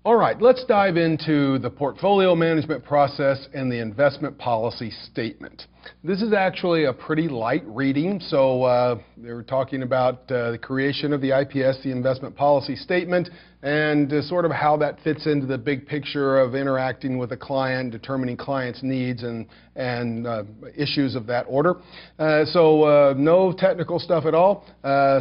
All right, let's dive into the portfolio management process and the investment policy statement. This is actually a pretty light reading, so they were talking about the creation of the IPS, the investment policy statement, and sort of how that fits into the big picture of interacting with a client, determining clients' needs and issues of that order. So no technical stuff at all.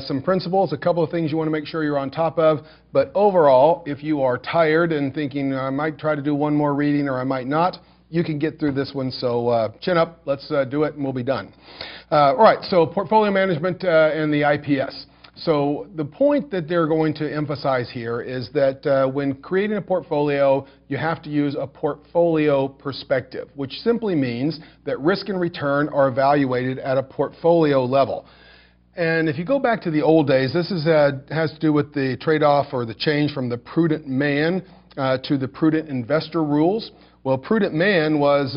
Some principles, a couple of things you want to make sure you're on top of. But overall, if you are tired and thinking, I might try to do one more reading or I might not, you can get through this one, so chin up, let's do it and we'll be done. All right, so portfolio management and the IPS. So the point that they're going to emphasize here is that when creating a portfolio, you have to use a portfolio perspective, which simply means that risk and return are evaluated at a portfolio level. And if you go back to the old days, this is, has to do with the trade-off or the change from the prudent man to the prudent investor rules. Well, prudent man was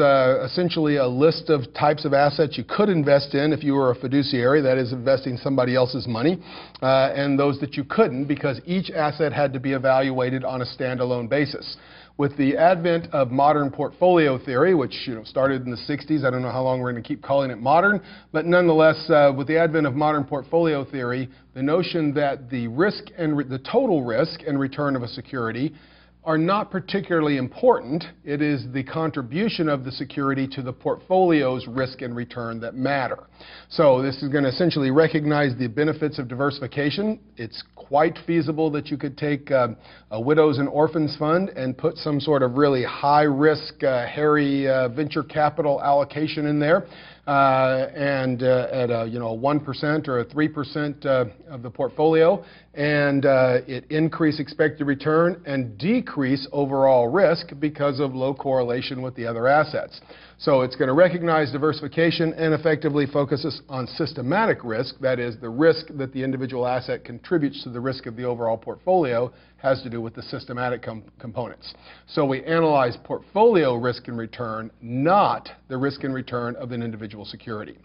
essentially a list of types of assets you could invest in if you were a fiduciary, that is investing somebody else's money, and those that you couldn't, because each asset had to be evaluated on a standalone basis. With the advent of modern portfolio theory, which started in the 60s, I don't know how long we're going to keep calling it modern, but nonetheless, with the advent of modern portfolio theory, the notion that the risk and the total risk and return of a security are not particularly important. It is the contribution of the security to the portfolio's risk and return that matter. So this is going to essentially recognize the benefits of diversification. It's quite feasible that you could take a widows and orphans fund and put some sort of really high risk, hairy venture capital allocation in there. And at a 1% or a 3% of the portfolio, and it increase expected return and decrease overall risk because of low correlation with the other assets. So it's going to recognize diversification and effectively focuses on systematic risk, that is, the risk that the individual asset contributes to the risk of the overall portfolio has to do with the systematic components. So we analyze portfolio risk and return, not the risk and return of an individual security.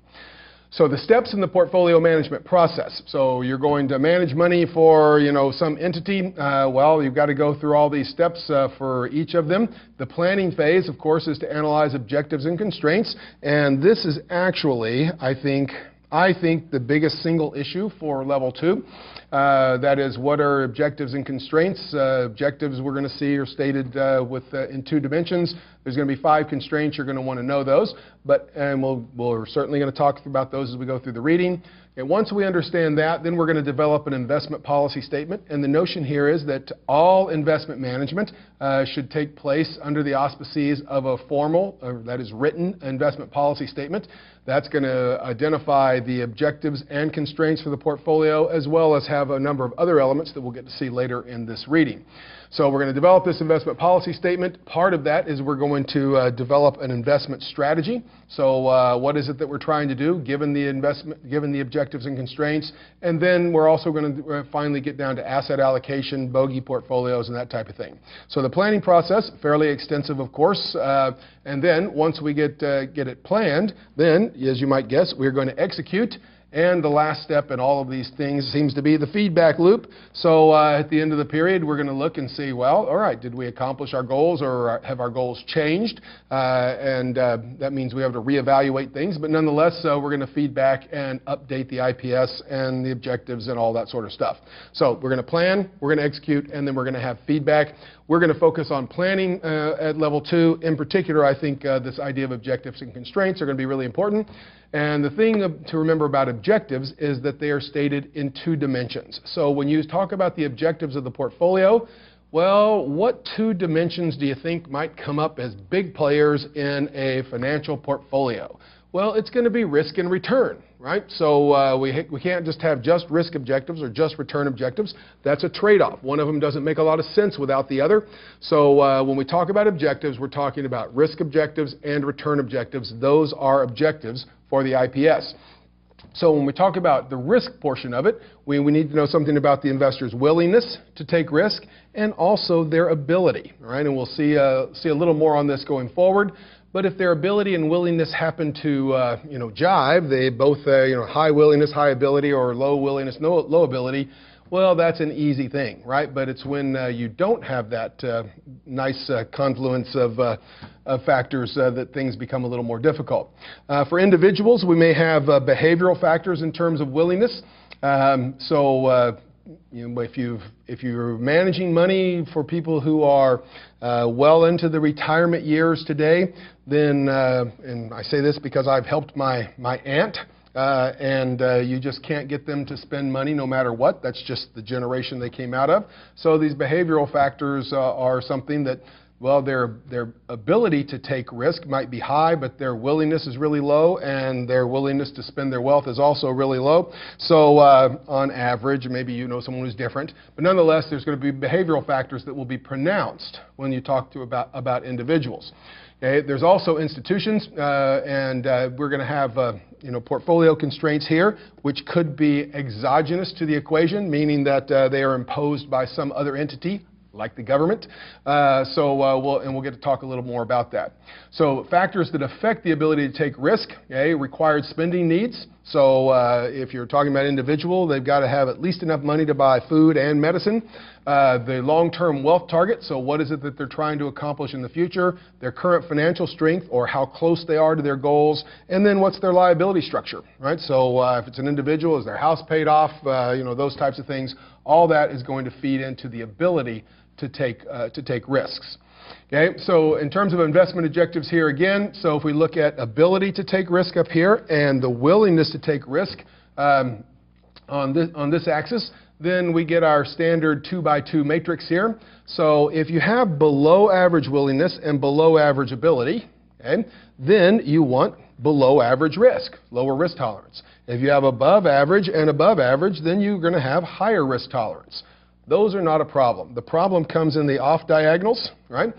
So the steps in the portfolio management process. So you're going to manage money for, some entity. Well, you've got to go through all these steps for each of them. The planning phase, of course, is to analyze objectives and constraints. And this is actually, I think, the biggest single issue for level 2. That is, what are objectives and constraints? Objectives we're going to see are stated in 2 dimensions. There's going to be 5 constraints. You're going to want to know those. And we're certainly going to talk about those as we go through the reading. And once we understand that, then we're going to develop an investment policy statement. And the notion here is that all investment management should take place under the auspices of a formal, that is written, investment policy statement. That's going to identify the objectives and constraints for the portfolio, as well as have a number of other elements that we'll get to see later in this reading. So we're going to develop this investment policy statement. Part of that is we're going to develop an investment strategy. So what is it that we're trying to do given the objectives and constraints? And then we're also going to finally get down to asset allocation, bogey portfolios, and that type of thing. So the planning process, fairly extensive, of course. And then once we get it planned, then, as you might guess, we're going to execute. And the last step in all of these things seems to be the feedback loop. So at the end of the period, we're going to look and see, well, all right, did we accomplish our goals or have our goals changed? That means we have to reevaluate things. But nonetheless, we're going to feedback and update the IPS and the objectives and all that sort of stuff. So we're going to plan, we're going to execute, and then we're going to have feedback. We're going to focus on planning at level 2. In particular, I think this idea of objectives and constraints are going to be really important. And the thing to remember about objectives is that they are stated in 2 dimensions. So when you talk about the objectives of the portfolio, well, what 2 dimensions do you think might come up as big players in a financial portfolio? Well, it's going to be risk and return, right? So we can't just have just risk objectives or just return objectives. That's a trade-off. One of them doesn't make a lot of sense without the other. So when we talk about objectives, we're talking about risk objectives and return objectives. Those are objectives for the IPS. So when we talk about the risk portion of it, we need to know something about the investor's willingness to take risk and also their ability, right? And we'll see a little more on this going forward. But if their ability and willingness happen to, jive, they both, high willingness, high ability, or low willingness, low ability, well, that's an easy thing, right? But it's when you don't have that nice confluence of factors that things become a little more difficult. For individuals, we may have behavioral factors in terms of willingness. You know, if you're managing money for people who are well into the retirement years today, then, and I say this because I've helped my aunt, and you just can't get them to spend money no matter what. That's just the generation they came out of. So these behavioral factors are something that, well, their ability to take risk might be high, but their willingness is really low, and their willingness to spend their wealth is also really low. So on average, maybe you know someone who's different, but nonetheless, there's going to be behavioral factors that will be pronounced when you talk to about individuals. Okay? There's also institutions, and we're going to have you know, portfolio constraints here, which could be exogenous to the equation, meaning that they are imposed by some other entity, like the government. We'll get to talk a little more about that. So factors that affect the ability to take risk, okay, required spending needs. So if you're talking about individual, they've got to have at least enough money to buy food and medicine. The long-term wealth target, so what is it that they're trying to accomplish in the future, their current financial strength or how close they are to their goals, and then what's their liability structure, right? So if it's an individual, is their house paid off, you know, those types of things. All that is going to feed into the ability to take risks. Okay, so in terms of investment objectives here again, so if we look at ability to take risk up here and the willingness to take risk on this axis, then we get our standard 2x2 matrix here. So if you have below average willingness and below average ability, okay, then you want below average risk, lower risk tolerance. If you have above average and above average, then you're going to have higher risk tolerance. Those are not a problem. The problem comes in the off diagonals, right?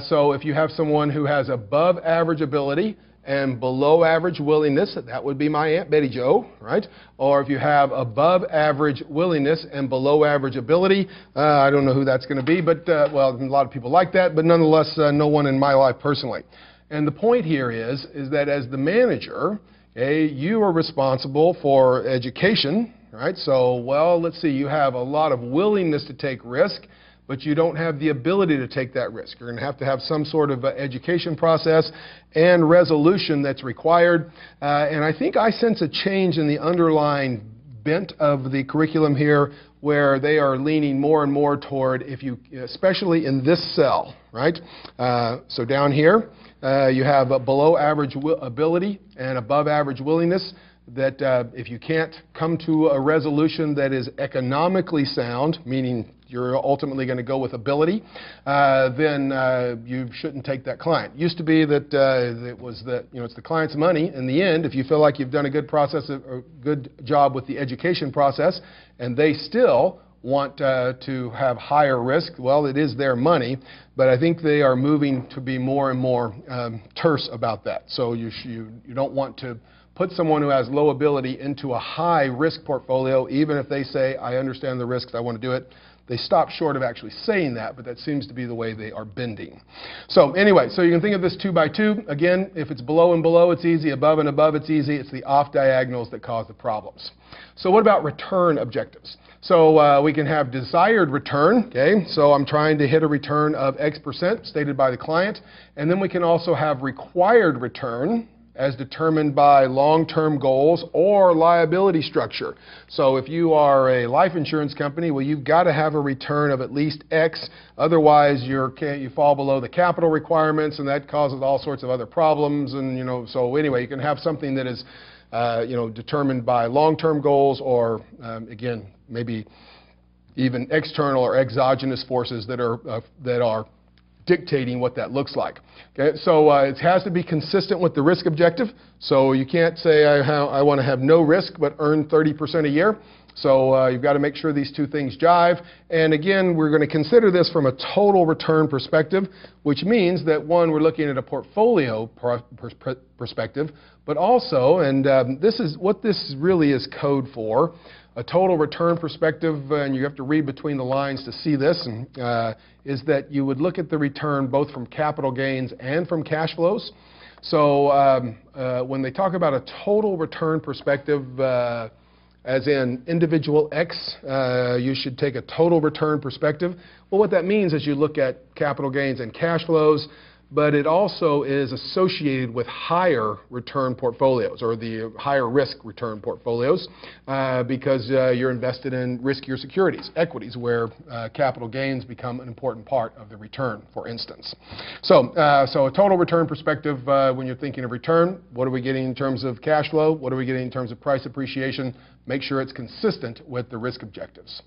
So if you have someone who has above average ability and below average willingness, that would be my Aunt Betty Jo, right? Or if you have above average willingness and below average ability, I don't know who that's going to be, but well, a lot of people like that, but nonetheless, no one in my life personally. And the point here is that as the manager, okay, you are responsible for education, right? So, well, let's see, you have a lot of willingness to take risk, but you don't have the ability to take that risk. You're going to have some sort of education process and resolution that's required. And I think I sense a change in the underlying bent of the curriculum here, where they are leaning more and more toward, if you, especially in this cell, right? So down here, you have a below average ability and above average willingness. That if you can't come to a resolution that is economically sound, meaning you're ultimately going to go with ability, then you shouldn't take that client. It used to be that it was that, you know, it's the client's money. In the end, if you feel like you've done a good process, a good job with the education process, and they still want to have higher risk, well, it is their money, but I think they are moving to be more and more terse about that. So you don't want to put someone who has low ability into a high risk portfolio, even if they say, I understand the risks, I want to do it. They stop short of actually saying that, but that seems to be the way they are bending. So anyway, so you can think of this 2x2. Again, if it's below and below, it's easy. Above and above, it's easy. It's the off diagonals that cause the problems. So what about return objectives? So we can have desired return, okay? So I'm trying to hit a return of X% stated by the client. And then we can also have required return, as determined by long-term goals or liability structure. So if you are a life insurance company, well, you've got to have a return of at least X, otherwise you fall below the capital requirements, and that causes all sorts of other problems. And, you know, so anyway, you can have something that is, you know, determined by long-term goals or, again, maybe even external or exogenous forces that are dictating what that looks like. Okay, so it has to be consistent with the risk objective. So you can't say I want to have no risk but earn 30% a year. So you've got to make sure these two things jive. And again, we're going to consider this from a total return perspective, which means that, one, we're looking at a portfolio perspective, but also, and this is what this really is code for, a total return perspective, and you have to read between the lines to see this, is that you would look at the return both from capital gains and from cash flows. So when they talk about a total return perspective, as in individual X, you should take a total return perspective. Well, what that means is you look at capital gains and cash flows, but it also is associated with higher return portfolios, or the higher risk return portfolios, because you're invested in riskier securities, equities, where capital gains become an important part of the return, for instance. So a total return perspective, when you're thinking of return, what are we getting in terms of cash flow? What are we getting in terms of price appreciation? Make sure it's consistent with the risk objectives.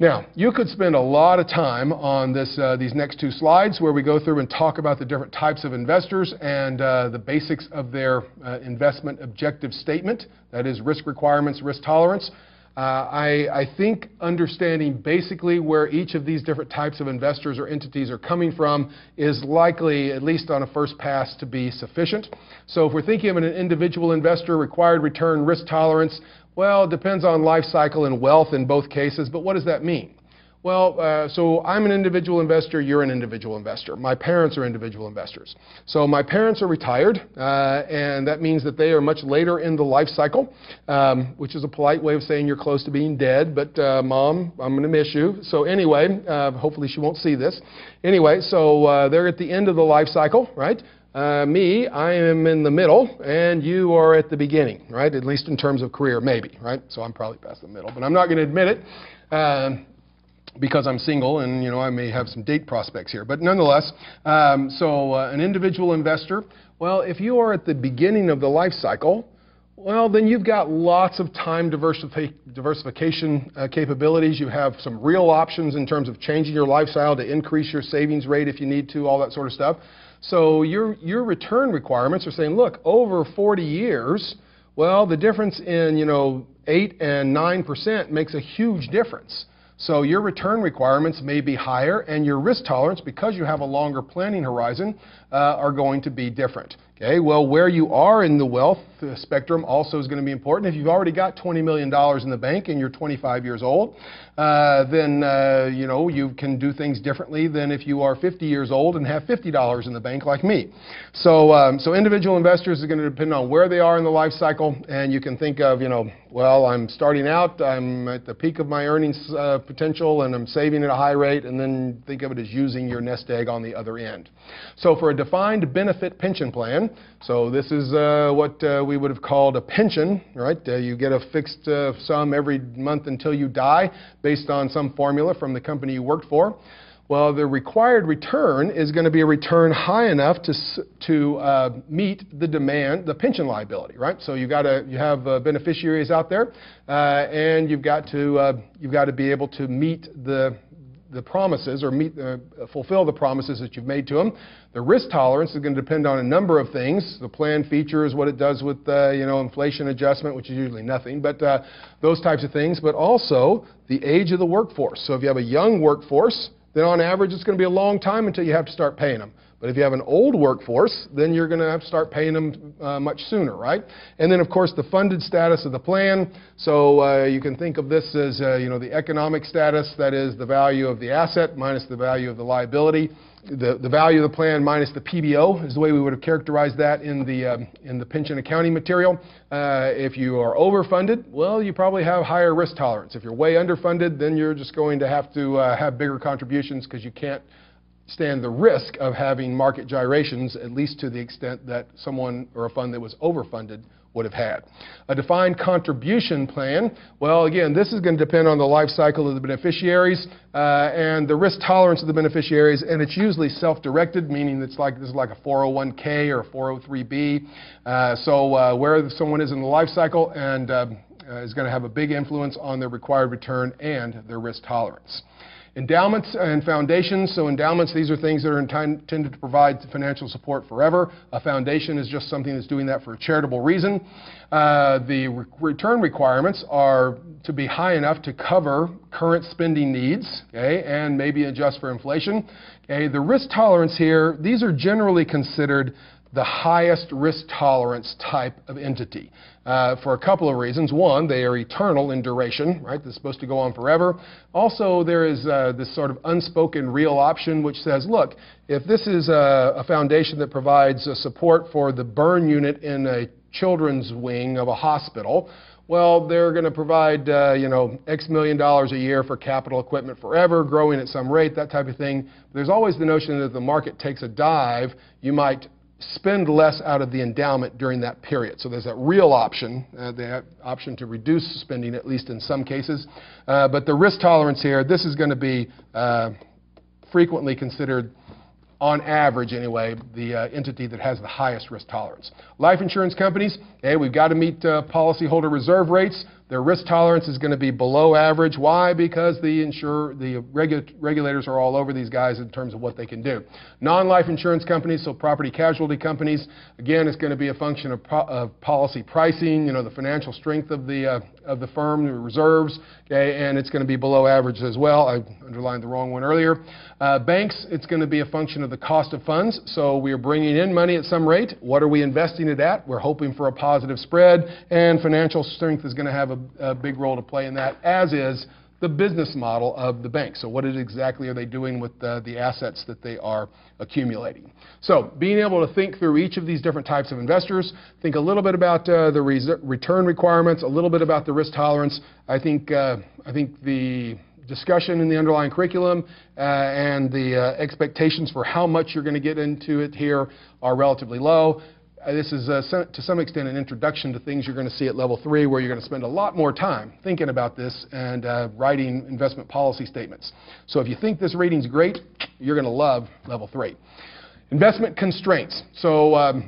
Now, you could spend a lot of time on these next two slides where we go through and talk about the different types of investors and the basics of their investment objective statement, that is risk requirements, risk tolerance. I think understanding basically where each of these different types of investors or entities are coming from is likely, at least on a first pass, to be sufficient. So if we're thinking of an individual investor, required return, risk tolerance, well, it depends on life cycle and wealth in both cases, but what does that mean? Well, so I'm an individual investor, you're an individual investor. My parents are individual investors. So my parents are retired, and that means that they are much later in the life cycle, which is a polite way of saying you're close to being dead, but Mom, I'm going to miss you. So anyway, hopefully she won't see this. Anyway, so they're at the end of the life cycle, right? Me, I am in the middle, and you are at the beginning, right? At least in terms of career, maybe, right? So I'm probably past the middle, but I'm not going to admit it because I'm single, and you know I may have some date prospects here. But nonetheless, an individual investor, well, if you are at the beginning of the life cycle, well, then you've got lots of time diversification capabilities. You have some real options in terms of changing your lifestyle to increase your savings rate if you need to, all that sort of stuff. So your return requirements are saying, look, over 40 years, well, the difference in, 8 and 9% makes a huge difference. So your return requirements may be higher, and your risk tolerance, because you have a longer planning horizon, are going to be different. Okay, well, where you are in the wealth spectrum also is going to be important. If you've already got $20 million in the bank and you're 25 years old, then you can do things differently than if you are 50 years old and have $50 in the bank like me. So individual investors are going to depend on where they are in the life cycle, and you can think of, well, I'm starting out, I'm at the peak of my earnings potential, and I'm saving at a high rate, and then think of it as using your nest egg on the other end. So for a defined benefit pension plan, so this is what we would have called a pension, right? You get a fixed sum every month until you die based on some formula from the company you worked for. Well, the required return is going to be a return high enough to meet the demand, the pension liability, right? So you have beneficiaries out there, and you've got to be able to meet the promises, or fulfill the promises that you've made to them. The risk tolerance is going to depend on a number of things. The plan features, what it does with inflation adjustment, which is usually nothing, but those types of things. But also the age of the workforce. So if you have a young workforce, then on average it's going to be a long time until you have to start paying them. But if you have an old workforce, then you're going to have to start paying them much sooner, right? And then, of course, the funded status of the plan. So you can think of this as, the economic status, that is the value of the asset minus the value of the liability. The value of the plan minus the PBO is the way we would have characterized that in the pension accounting material. If you are overfunded, well, you probably have higher risk tolerance. If you're way underfunded, then you're just going to have bigger contributions because you can't stand the risk of having market gyrations, at least to the extent that someone or a fund that was overfunded would have had. A defined contribution plan, well, again, this is going to depend on the life cycle of the beneficiaries and the risk tolerance of the beneficiaries, and it's usually self-directed, meaning this is like a 401k or a 403b. So where someone is in the life cycle and is going to have a big influence on their required return and their risk tolerance. Endowments and foundations. So endowments, these are things that are intended to provide financial support forever. A foundation is just something that's doing that for a charitable reason. The return requirements are to be high enough to cover current spending needs, okay, and maybe adjust for inflation. Okay. The risk tolerance here, these are generally considered the highest risk tolerance type of entity for a couple of reasons. One, they are eternal in duration, right? They're supposed to go on forever. Also, there is this sort of unspoken real option which says, look, if this is a foundation that provides support for the burn unit in a children's wing of a hospital, Well, they're going to provide, X million dollars a year for capital equipment forever, growing at some rate, that type of thing. There's always the notion that if the market takes a dive, you might spend less out of the endowment during that period. So there's that real option, the option to reduce spending, at least in some cases. But the risk tolerance here, this is going to be frequently considered, on average anyway, the entity that has the highest risk tolerance. Life insurance companies, hey, we've got to meet policyholder reserve rates. Their risk tolerance is going to be below average. Why? Because the regulators are all over these guys in terms of what they can do. Non-life insurance companies, so property casualty companies, again, it's going to be a function of policy pricing, the financial strength of the firm, the reserves, okay, and it's going to be below average as well. I underlined the wrong one earlier. Banks, it's going to be a function of the cost of funds. So we are bringing in money at some rate. What are we investing it at? We're hoping for a positive spread, and financial strength is going to have a big role to play in that, as is the business model of the bank. So what exactly are they doing with the assets that they are accumulating? So being able to think through each of these different types of investors, think a little bit about the return requirements, a little bit about the risk tolerance. I think the discussion in the underlying curriculum and the expectations for how much you're going to get into it here are relatively low. This is, to some extent, an introduction to things you're going to see at level 3, where you're going to spend a lot more time thinking about this and writing investment policy statements. So if you think this reading's great, you're going to love level 3. Investment constraints. So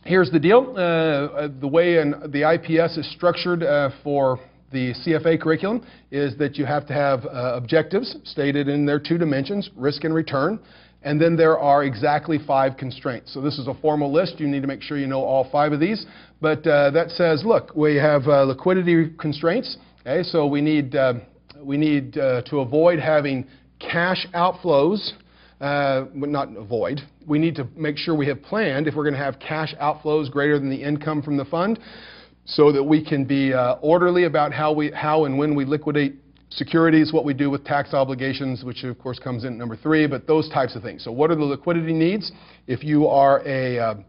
here's the deal. The way the IPS is structured for the CFA curriculum is that you have to have objectives stated in their 2 dimensions, risk and return. And then there are exactly 5 constraints. So this is a formal list. You need to make sure you know all 5 of these. But that says, look, we have liquidity constraints. Okay, so we need to avoid having cash outflows. Not avoid. We need to make sure we have planned if we're going to have cash outflows greater than the income from the fund, so that we can be orderly about how and when we liquidate securities, what we do with tax obligations, which of course comes in at number 3, but those types of things. So what are the liquidity needs? If you are a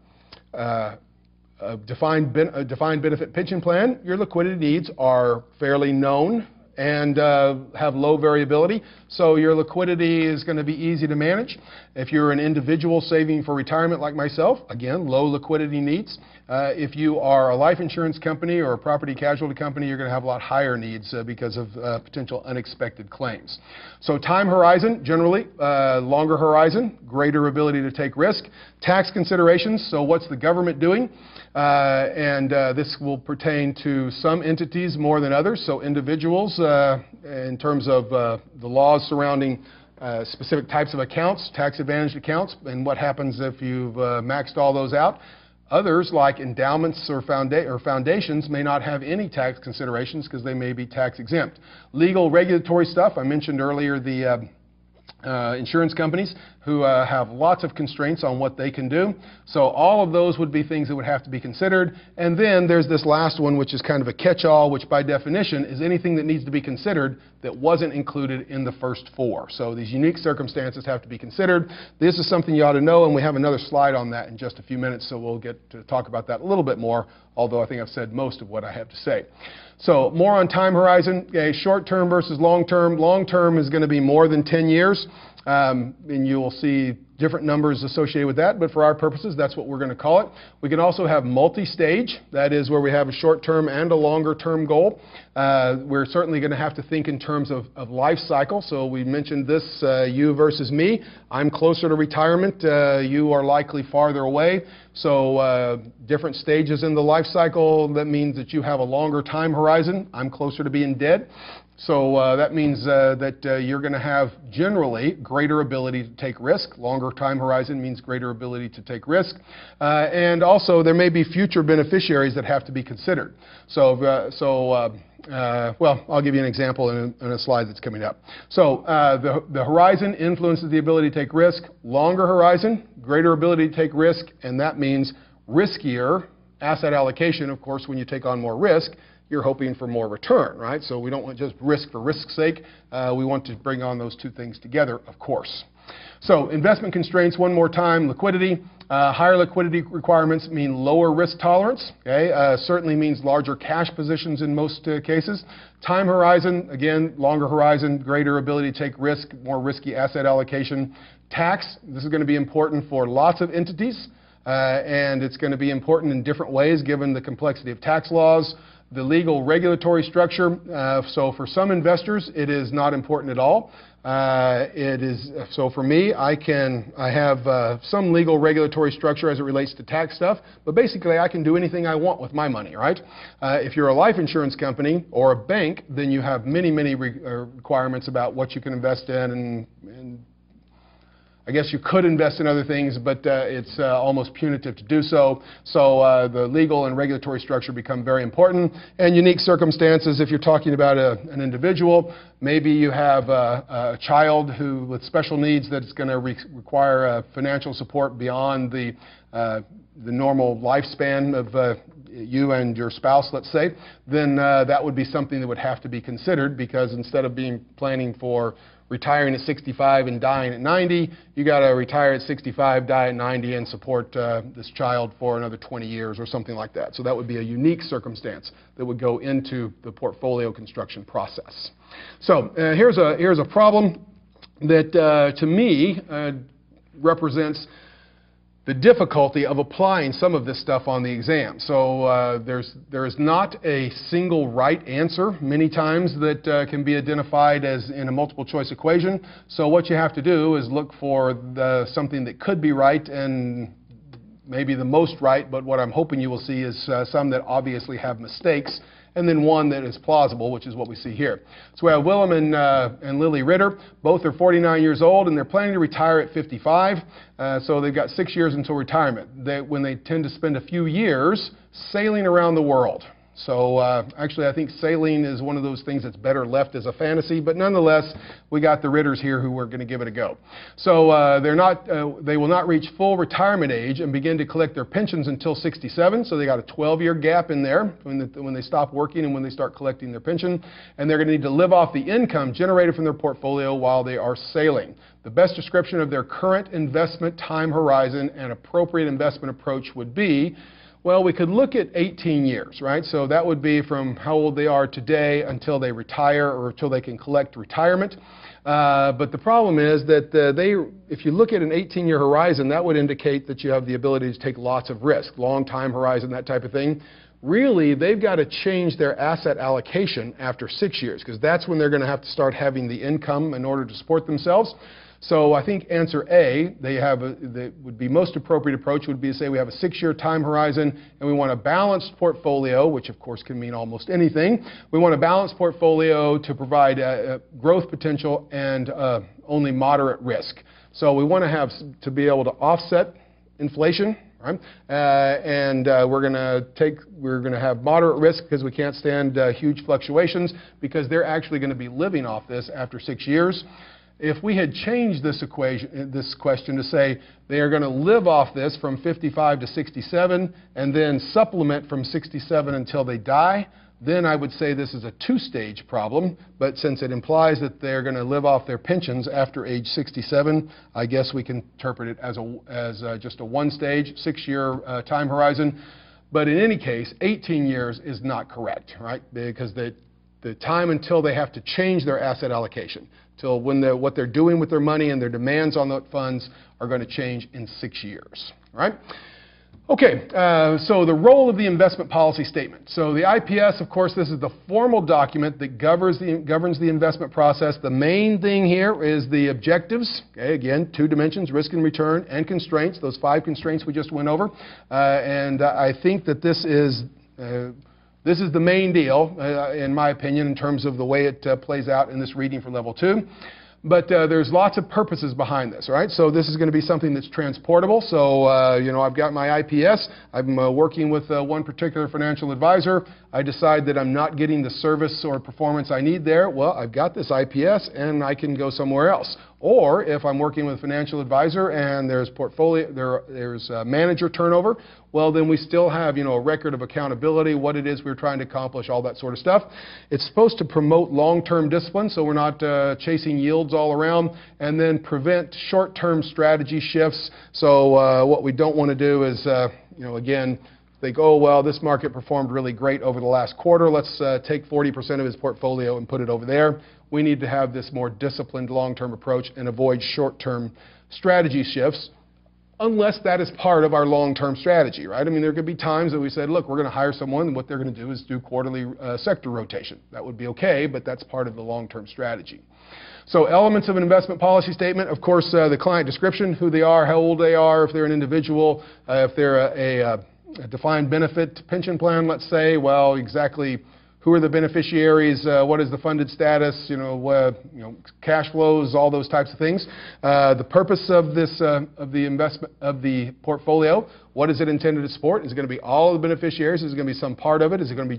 defined benefit pension plan, your liquidity needs are fairly known and have low variability. So your liquidity is going to be easy to manage. If you're an individual saving for retirement like myself, again, low liquidity needs. If you are a life insurance company or a property casualty company, you're going to have a lot higher needs because of potential unexpected claims. So time horizon, generally, longer horizon, greater ability to take risk. Tax considerations, so what's the government doing? This will pertain to some entities more than others. So individuals, in terms of the laws surrounding specific types of accounts, tax-advantaged accounts, and what happens if you've maxed all those out. Others, like endowments or foundations, may not have any tax considerations because they may be tax exempt. Legal regulatory stuff, I mentioned earlier the insurance companies who have lots of constraints on what they can do. So all of those would be things that would have to be considered. And then there's this last one, which is kind of a catch-all, which by definition is anything that needs to be considered that wasn't included in the first 4. So these unique circumstances have to be considered. This is something you ought to know, and we have another slide on that in just a few minutes, so we'll get to talk about that a little bit more, although I think I've said most of what I have to say. So more on time horizon, short-term versus long-term. Long-term is going to be more than 10 years, and you will see different numbers associated with that, but for our purposes, that's what we're going to call it. We can also have multi-stage, that is where we have a short-term and a longer-term goal. We're certainly going to have to think in terms of life cycle. So we mentioned this, you versus me. I'm closer to retirement. You are likely farther away. So different stages in the life cycle, that means that you have a longer time horizon. I'm closer to being dead. So that means that you're going to have generally greater ability to take risk. Longer time horizon means greater ability to take risk. And also there may be future beneficiaries that have to be considered. So, well, I'll give you an example in a slide that's coming up. So the horizon influences the ability to take risk. Longer horizon, greater ability to take risk, and that means riskier asset allocation. Of course, when you take on more risk, you're hoping for more return, right? So we don't want just risk for risk's sake. We want to bring on those two things together, of course. So investment constraints, one more time: liquidity. Higher liquidity requirements mean lower risk tolerance. Okay? Certainly means larger cash positions in most cases. Time horizon, again, longer horizon, greater ability to take risk, more risky asset allocation. Tax, this is going to be important for lots of entities, and it's going to be important in different ways given the complexity of tax laws. The legal regulatory structure, so for some investors it is not important at all. So for me, I have some legal regulatory structure as it relates to tax stuff, but basically I can do anything I want with my money, right? If you're a life insurance company or a bank, then you have many requirements about what you can invest in, and I guess you could invest in other things, but it's almost punitive to do so. So the legal and regulatory structure become very important. And unique circumstances, if you're talking about an individual, maybe you have a child with special needs that's going to require financial support beyond the normal lifespan of you and your spouse, let's say, then that would be something that would have to be considered, because instead of planning for retiring at 65 and dying at 90, you got to retire at 65, die at 90, and support this child for another 20 years or something like that. So that would be a unique circumstance that would go into the portfolio construction process. So here's a problem that to me represents the difficulty of applying some of this stuff on the exam. So there is not a single right answer many times that can be identified as in a multiple choice equation. So what you have to do is look for something that could be right and maybe the most right, but what I'm hoping you will see is some that obviously have mistakes, and then one that is plausible, which is what we see here. So we have Willem and Lily Ritter. Both are 49 years old, and they're planning to retire at 55. So they've got 6 years until retirement, when they tend to spend a few years sailing around the world. So actually, I think sailing is one of those things that's better left as a fantasy, but nonetheless, we got the Ritters here who are going to give it a go. So they will not reach full retirement age and begin to collect their pensions until 67. So they got a 12-year gap in there when they stop working and when they start collecting their pension. And they're going to need to live off the income generated from their portfolio while they are sailing. The best description of their current investment time horizon and appropriate investment approach would be, well, we could look at 18 years, right? So that would be from how old they are today until they retire or until they can collect retirement. But the problem is that if you look at an 18-year horizon, that would indicate that you have the ability to take lots of risk, long time horizon, that type of thing. Really, they've got to change their asset allocation after 6 years, because that's when they're going to have to start having the income in order to support themselves. So I think answer A, that would be most appropriate approach would be to say we have a 6-year time horizon and we want a balanced portfolio, which of course can mean almost anything. We want a balanced portfolio to provide growth potential and only moderate risk. So we want to be able to offset inflation, right? And we're going to have moderate risk because we can't stand huge fluctuations, because they're actually going to be living off this after 6 years. If we had changed this question to say they are going to live off this from 55 to 67 and then supplement from 67 until they die, then I would say this is a two-stage problem. But since it implies that they're going to live off their pensions after age 67, I guess we can interpret it as just a one-stage, 6-year time horizon. But in any case, 18 years is not correct, right? Because the time until they have to change their asset allocation, till what they're doing with their money and their demands on the funds are going to change in 6 years. All right? Okay, so the role of the investment policy statement. So the IPS, of course, this is the formal document that governs the investment process. The main thing here is the objectives. Okay, again, 2 dimensions, risk and return, and constraints, those 5 constraints we just went over. And I think that this is the main deal, in my opinion, in terms of the way it plays out in this reading for level 2. But there's lots of purposes behind this, right? So this is going to be something that's transportable. So, you know, I've got my IPS. I'm working with one particular financial advisor. I decide that I'm not getting the service or performance I need there, well, I've got this IPS and I can go somewhere else. Or if I'm working with a financial advisor and there's manager turnover, well, then we still have, a record of accountability, what it is we're trying to accomplish, all that sort of stuff. It's supposed to promote long-term discipline, so we're not chasing yields all around, and then prevent short-term strategy shifts. So what we don't want to do is, again, think, oh, well, this market performed really great over the last quarter. Let's take 40% of his portfolio and put it over there. We need to have this more disciplined long-term approach and avoid short-term strategy shifts, unless that is part of our long-term strategy, right? I mean, there could be times that we said, look, we're going to hire someone, and what they're going to do is do quarterly sector rotation. That would be okay, but that's part of the long-term strategy. So elements of an investment policy statement, of course, the client description, who they are, how old they are, if they're an individual, if they're a defined benefit pension plan, let's say, well, exactly who are the beneficiaries, what is the funded status, cash flows, all those types of things. The purpose of this, of the portfolio, what is it intended to support? Is it going to be all of the beneficiaries? Is it going to be some part of it? Is it going to be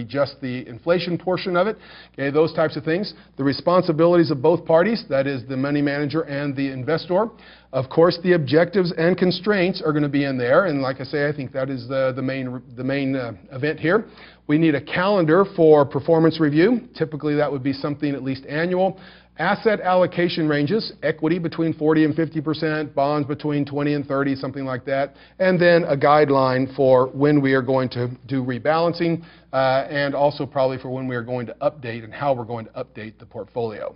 just the inflation portion of it? Okay, those types of things. The responsibilities of both parties, that is the money manager and the investor. Of course, the objectives and constraints are going to be in there, and like I say, I think that is the main event here. We need a calendar for performance review. Typically, that would be something at least annual. Asset allocation ranges, equity between 40 and 50%, bonds between 20 and 30, something like that, and then a guideline for when we are going to do rebalancing, and also probably for when we are going to update and how we're going to update the portfolio.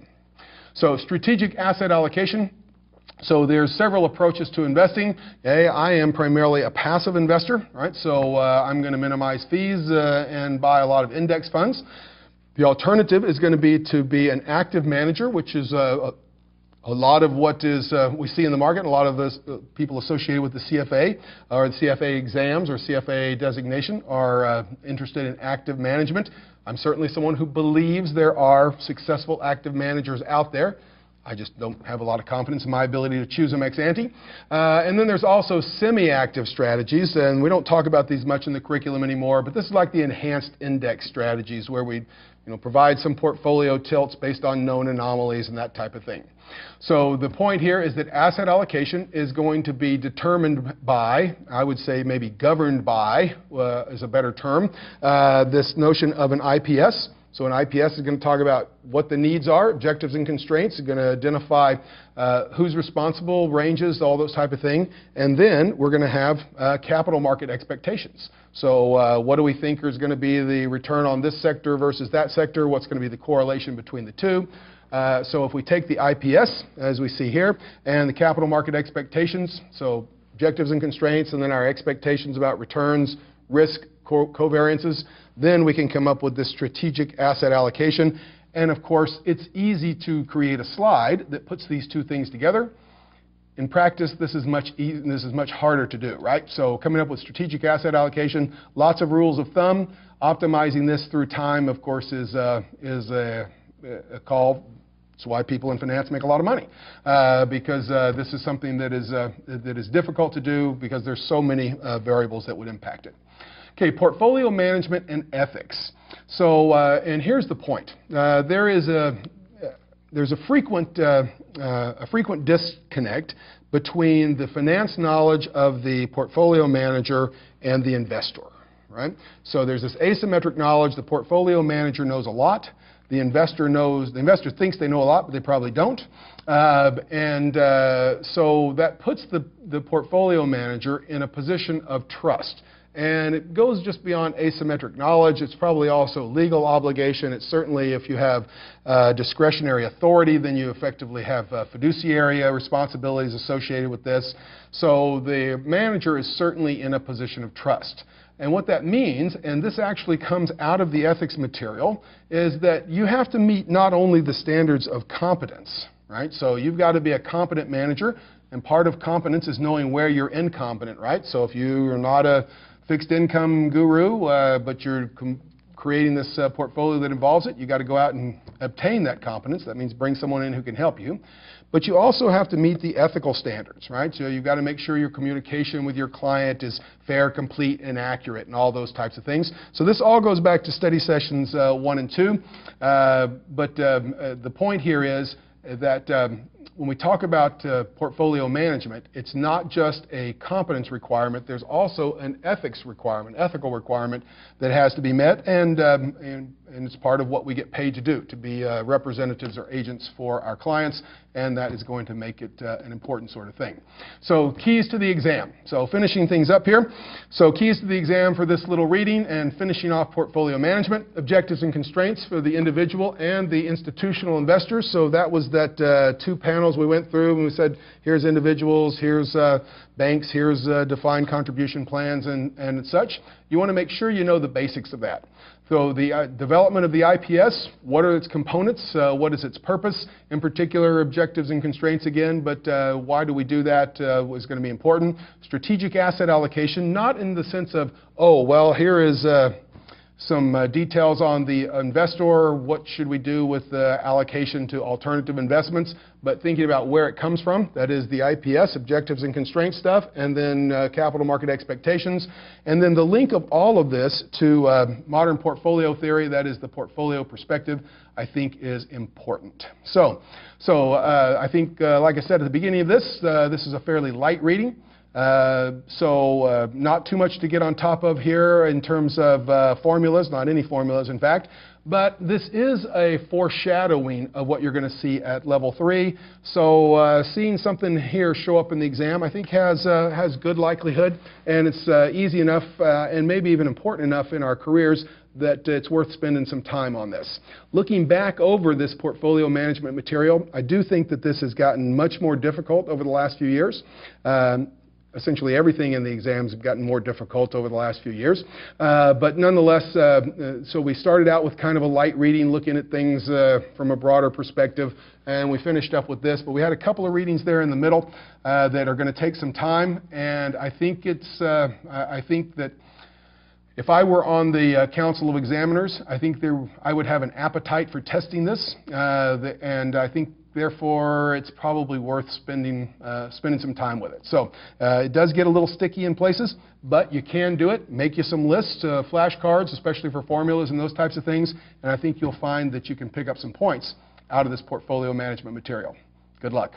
So strategic asset allocation. So there's several approaches to investing. Okay, I am primarily a passive investor, right? So I'm going to minimize fees and buy a lot of index funds. The alternative is going to be an active manager, which is a lot of what is we see in the market. A lot of those people associated with the CFA or the CFA exams or CFA designation are interested in active management. I'm certainly someone who believes there are successful active managers out there. I just don't have a lot of confidence in my ability to choose them ex ante. And then there's also semi-active strategies, and we don't talk about these much in the curriculum anymore, but this is like the enhanced index strategies where we provide some portfolio tilts based on known anomalies and that type of thing. So the point here is that asset allocation is going to be determined by, I would say maybe governed by, is a better term, this notion of an IPS. So an IPS is going to talk about what the needs are, objectives and constraints. It's going to identify who's responsible, ranges, all those type of things. And then we're going to have capital market expectations. So what do we think is going to be the return on this sector versus that sector? What's going to be the correlation between the two? So if we take the IPS, as we see here, and the capital market expectations, so objectives and constraints, and then our expectations about returns, risk, covariances, then we can come up with this strategic asset allocation. And of course, it's easy to create a slide that puts these two things together. In practice, this is much harder to do, right? So coming up with strategic asset allocation, lots of rules of thumb. Optimizing this through time, of course, is a call. That's why people in finance make a lot of money, because this is something that is difficult to do because there's so many variables that would impact it. Okay, portfolio management and ethics. So, and here's the point. There's a frequent disconnect between the finance knowledge of the portfolio manager and the investor, right? So there's this asymmetric knowledge. The portfolio manager knows a lot. The investor thinks they know a lot, but they probably don't. So that puts the portfolio manager in a position of trust. And it goes just beyond asymmetric knowledge. It's probably also legal obligation. It's certainly, if you have discretionary authority, then you effectively have fiduciary responsibilities associated with this. So the manager is certainly in a position of trust. And what that means, and this actually comes out of the ethics material, is that you have to meet not only the standards of competence, right? So you've got to be a competent manager, and part of competence is knowing where you're incompetent, right? So if you are not a fixed income guru, but you're creating this portfolio that involves it, you got to go out and obtain that competence. That means bring someone in who can help you. But you also have to meet the ethical standards, right? So you've got to make sure your communication with your client is fair, complete, and accurate, and all those types of things. So this all goes back to study sessions 1 and 2. But the point here is that when we talk about portfolio management, it's not just a competence requirement. There's also an ethics requirement, ethical requirement that has to be met, and it's part of what we get paid to do, to be representatives or agents for our clients, and that is going to make it an important sort of thing. So keys to the exam. So finishing things up here. So keys to the exam for this little reading and finishing off portfolio management, objectives and constraints for the individual and the institutional investors. So that was that 2 panels we went through, and we said, here's individuals, here's banks, here's defined contribution plans and such. You want to make sure you know the basics of that. So the development of the IPS, what are its components, what is its purpose, in particular objectives and constraints again, but why do we do that was going to be important. Strategic asset allocation, not in the sense of, oh, well, here is some details on the investor, what should we do with the allocation to alternative investments, but thinking about where it comes from. That is the IPS, objectives and constraints stuff, and then capital market expectations. And then the link of all of this to modern portfolio theory, that is the portfolio perspective, I think is important. So I think, like I said at the beginning of this, this is a fairly light reading. Not too much to get on top of here in terms of formulas, not any formulas in fact, but this is a foreshadowing of what you're going to see at level 3. So seeing something here show up in the exam I think has good likelihood, and it's easy enough and maybe even important enough in our careers that it's worth spending some time on this. Looking back over this portfolio management material, I do think that this has gotten much more difficult over the last few years. Essentially everything in the exams have gotten more difficult over the last few years. But nonetheless, so we started out with kind of a light reading, looking at things from a broader perspective, and we finished up with this. But we had a couple of readings there in the middle that are going to take some time, and I think I think that if I were on the Council of Examiners, I think I would have an appetite for testing this, and I think therefore it's probably worth spending some time with it. So it does get a little sticky in places, but you can do it. Make you some lists, flashcards, especially for formulas and those types of things, and I think you'll find that you can pick up some points out of this portfolio management material. Good luck.